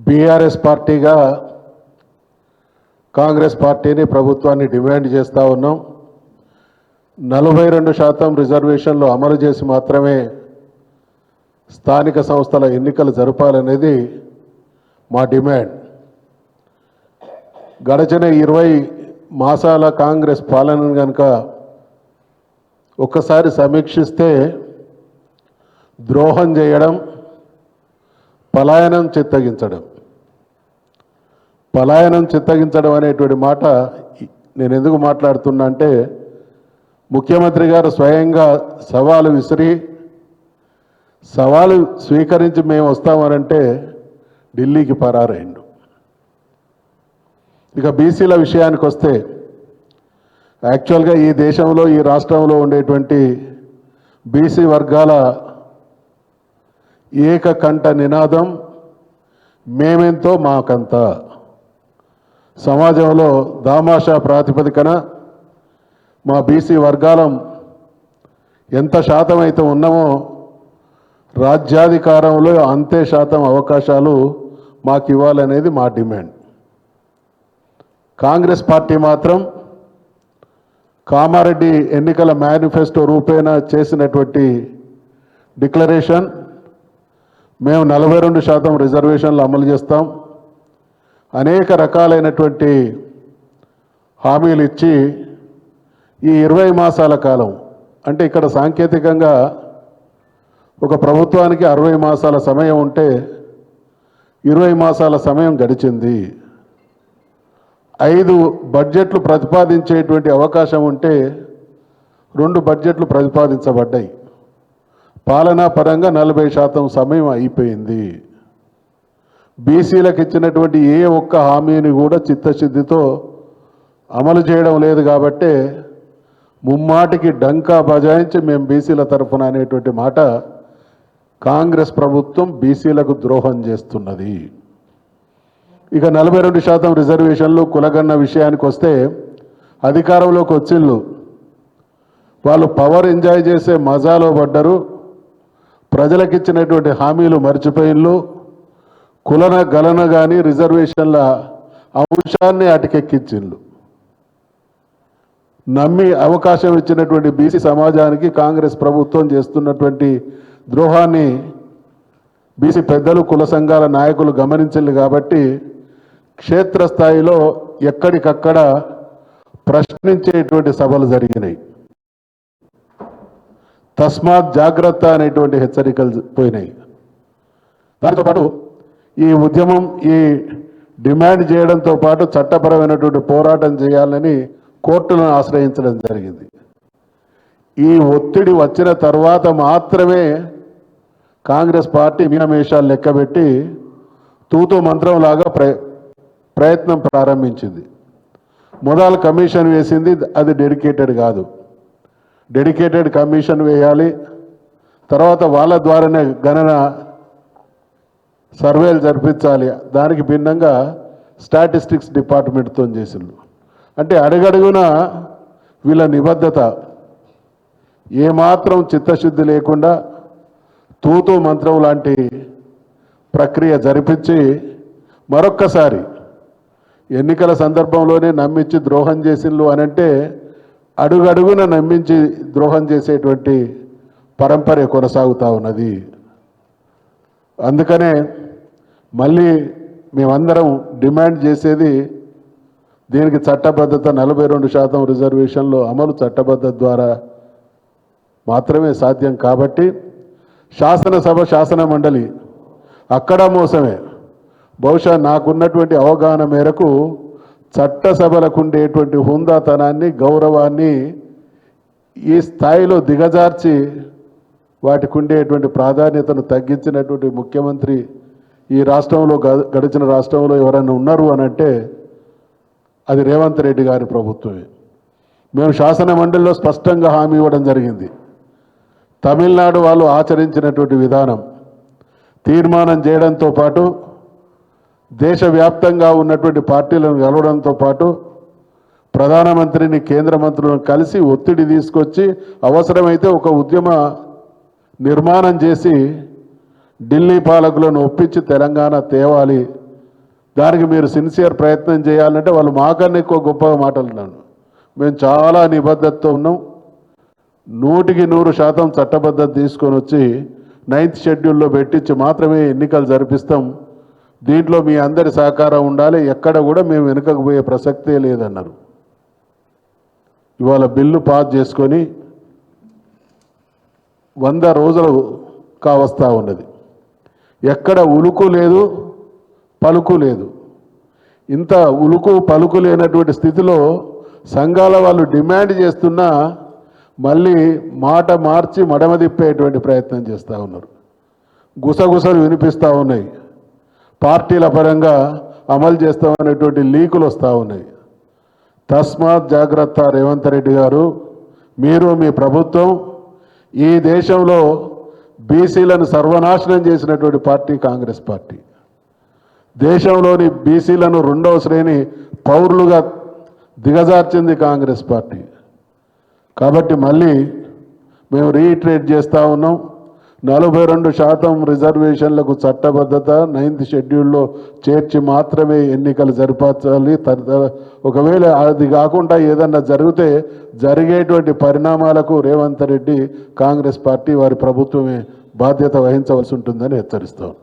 BRS పార్టీగా కాంగ్రెస్ పార్టీని ప్రభుత్వాన్ని డిమాండ్ చేస్తూ ఉన్నాం. 42% రిజర్వేషన్లు అమలు చేసి మాత్రమే స్థానిక సంస్థల ఎన్నికలు జరపాలనేది మా డిమాండ్. గడచిన 20 మాసాల కాంగ్రెస్ పాలనను కనుక ఒక్కసారి సమీక్షిస్తే ద్రోహం చేయడం, పలాయనం చిత్తగించడం అనేటువంటి మాట నేను ఎందుకు మాట్లాడుతున్నా అంటే, ముఖ్యమంత్రి గారు స్వయంగా సవాలు విసిరి సవాలు స్వీకరించి మేము వస్తామనంటే ఢిల్లీకి పరారైండు. ఇక బీసీల విషయానికి వస్తే, యాక్చువల్గా ఈ దేశంలో ఈ రాష్ట్రంలో ఉండేటువంటి బీసీ వర్గాల ఏకకంఠ నినాదం మేమెంతో మాకంత. సమాజంలో దామాషా ప్రాతిపదికన మా బీసీ వర్గాలం ఎంత శాతం అయితే ఉన్నామో రాజ్యాధికారంలో అంతే శాతం అవకాశాలు మాకు ఇవ్వాలనేది మా డిమాండ్. కాంగ్రెస్ పార్టీ మాత్రం కామారెడ్డి ఎన్నికల మేనిఫెస్టో రూపేణా చేసినటువంటి డిక్లరేషన్, మేము 42% రిజర్వేషన్లు అమలు చేస్తాం, అనేక రకాలైనటువంటి హామీలు ఇచ్చి ఈ 20 మాసాల కాలం, అంటే ఇక్కడ సాంకేతికంగా ఒక ప్రభుత్వానికి 60 మాసాల సమయం ఉంటే 20 మాసాల సమయం గడిచింది. 5 బడ్జెట్లు ప్రతిపాదించేటువంటి అవకాశం ఉంటే 2 బడ్జెట్లు ప్రతిపాదించబడ్డాయి. పాలనా పరంగా 40% సమయం అయిపోయింది. బీసీలకు ఇచ్చినటువంటి ఏ ఒక్క హామీని కూడా చిత్తశుద్ధితో అమలు చేయడం లేదు. కాబట్టే ముమ్మాటికి డంకా బజాయించి మేము బీసీల తరఫున అనేటువంటి మాట కాంగ్రెస్ ప్రభుత్వం బీసీలకు ద్రోహం చేస్తున్నది. ఇక 42% రిజర్వేషన్లు కులగన్న విషయానికి వస్తే, అధికారంలోకి వచ్చిళ్ళు, వాళ్ళు పవర్ ఎంజాయ్ చేసే మజాలో పడ్డరు. ప్రజలకు ఇచ్చినటువంటి హామీలు మర్చిపోయిళ్ళు. కులన గలన కానీ రిజర్వేషన్ల అంశాన్ని అటకెక్కించిండ్రు. నమ్మి అవకాశం ఇచ్చినటువంటి బీసీ సమాజానికి కాంగ్రెస్ ప్రభుత్వం చేస్తున్నటువంటి ద్రోహాన్ని బీసీ పెద్దలు, కుల సంఘాల నాయకులు గమనించారు. కాబట్టి క్షేత్రస్థాయిలో ఎక్కడికక్కడ ప్రశ్నించేటువంటి సభలు జరిగినాయి. తస్మాత్ జాగ్రత్త అనేటువంటి హెచ్చరికలు పోయినాయి. దాంతో పాటు ఈ ఉద్యమం, ఈ డిమాండ్ చేయడంతో పాటు చట్టపరమైనటువంటి పోరాటం చేయాలని కోర్టులను ఆశ్రయించడం జరిగింది. ఈ ఒత్తిడి వచ్చిన తర్వాత మాత్రమే కాంగ్రెస్ పార్టీ మీనమేషాలు లెక్కబెట్టి తూతూ మంత్రంలాగా ప్రయత్నం ప్రారంభించింది. మొదలు కమిషన్ వేసింది, అది డెడికేటెడ్ కాదు. డెడికేటెడ్ కమిషన్ వేయాలి, తర్వాత వాళ్ళ ద్వారానే గణన సర్వేలు జరిపించాలి. దానికి భిన్నంగా స్టాటిస్టిక్స్ డిపార్ట్మెంట్తో చేసిండ్రు. అంటే అడుగడుగున వీళ్ళ నిబద్ధత, ఏమాత్రం చిత్తశుద్ధి లేకుండా తూతూ మంత్రం లాంటి ప్రక్రియ జరిపించి మరొక్కసారి ఎన్నికల సందర్భంలోనే నమ్మించి ద్రోహం చేసిండ్రు అనంటే, అడుగడుగున నమ్మించి ద్రోహం చేసేటువంటి పరంపర కొనసాగుతూ ఉన్నది. అందుకనే మళ్ళీ మేమందరం డిమాండ్ చేసేది, దీనికి చట్టబద్ధత 42% రిజర్వేషన్లు అమలు చట్టబద్ధత ద్వారా మాత్రమే సాధ్యం. కాబట్టి శాసనసభ, శాసన మండలి అక్కడ మోసమే. బహుశా నాకున్నటువంటి అవగాహన మేరకు చట్టసభలకు ఉండేటువంటి హుందాతనాన్ని, గౌరవాన్ని ఈ స్థాయిలో దిగజార్చి వాటికి ఉండేటువంటి ప్రాధాన్యతను తగ్గించినటువంటి ముఖ్యమంత్రి ఈ రాష్ట్రంలో, గడిచిన రాష్ట్రంలో ఎవరైనా ఉన్నారు అనంటే అది రేవంత్ రెడ్డి గారి ప్రభుత్వమే. మేము శాసన మండలిలో స్పష్టంగా హామీ ఇవ్వడం జరిగింది. తమిళనాడు వాళ్ళు ఆచరించినటువంటి విధానం తీర్మానం చేయడంతో పాటు దేశవ్యాప్తంగా ఉన్నటువంటి పార్టీలను కలవడంతో పాటు ప్రధానమంత్రిని, కేంద్ర మంత్రులను కలిసి ఒత్తిడి తీసుకొచ్చి అవసరమైతే ఒక ఉద్యమ నిర్మాణం చేసి ఢిల్లీ పాలకులను ఒప్పించి తెలంగాణ తేవాలి దానికి మీరు సిన్సియర్ ప్రయత్నం చేయాలంటే వాళ్ళు మాకన్నా ఎక్కువ గొప్పగా మాట్లాడుతున్నాను. మేము చాలా నిబద్ధతతో ఉన్నాం. 100% చట్టబద్ధత తీసుకొని వచ్చి 9th షెడ్యూల్లో పెట్టించి మాత్రమే ఎన్నికలు జరిపిస్తాం. దీంట్లో మీ అందరి సహకారం ఉండాలి. ఎక్కడ కూడా మేము వెనుకకు పోయే ప్రసక్తే లేదన్నారు. ఇవాళ బిల్లు పాస్ చేసుకొని 100 రోజులు కావస్తా ఉన్నది. ఎక్కడ ఉలుకు లేదు, పలుకు లేదు. ఇంత ఉలుకు పలుకు లేనటువంటి స్థితిలో సంఘాల వాళ్ళు డిమాండ్ చేస్తున్నా మళ్ళీ మాట మార్చి మడమ తిప్పేటువంటి ప్రయత్నం చేస్తూ ఉన్నారు. గుసగుసలు వినిపిస్తూ ఉన్నాయి. పార్టీల పరంగా అమలు చేస్తామనేటువంటి లీకులు వస్తూ ఉన్నాయి. తస్మాత్ జాగ్రత్త రేవంత్ రెడ్డి గారు, మీరు మీ ప్రభుత్వం ఈ దేశంలో బీసీలను సర్వనాశనం చేసినటువంటి పార్టీ కాంగ్రెస్ పార్టీ. దేశంలోని బీసీలను 2వ శ్రేణి పౌరులుగా దిగజార్చింది కాంగ్రెస్ పార్టీ. కాబట్టి మళ్ళీ మేము రీఇటరేట్ చేస్తూ ఉన్నాం. 42% రిజర్వేషన్లకు చట్టబద్ధత 9th షెడ్యూల్లో చేర్చి మాత్రమే ఎన్నికలు జరిపించాలి. ఒకవేళ అది కాకుండా ఏదన్నా జరిగితే జరిగేటువంటి పరిణామాలకు రేవంత్ రెడ్డి కాంగ్రెస్ పార్టీ వారి ప్రభుత్వమే బాధ్యత వహించవలసి ఉంటుందని హెచ్చరిస్తాం.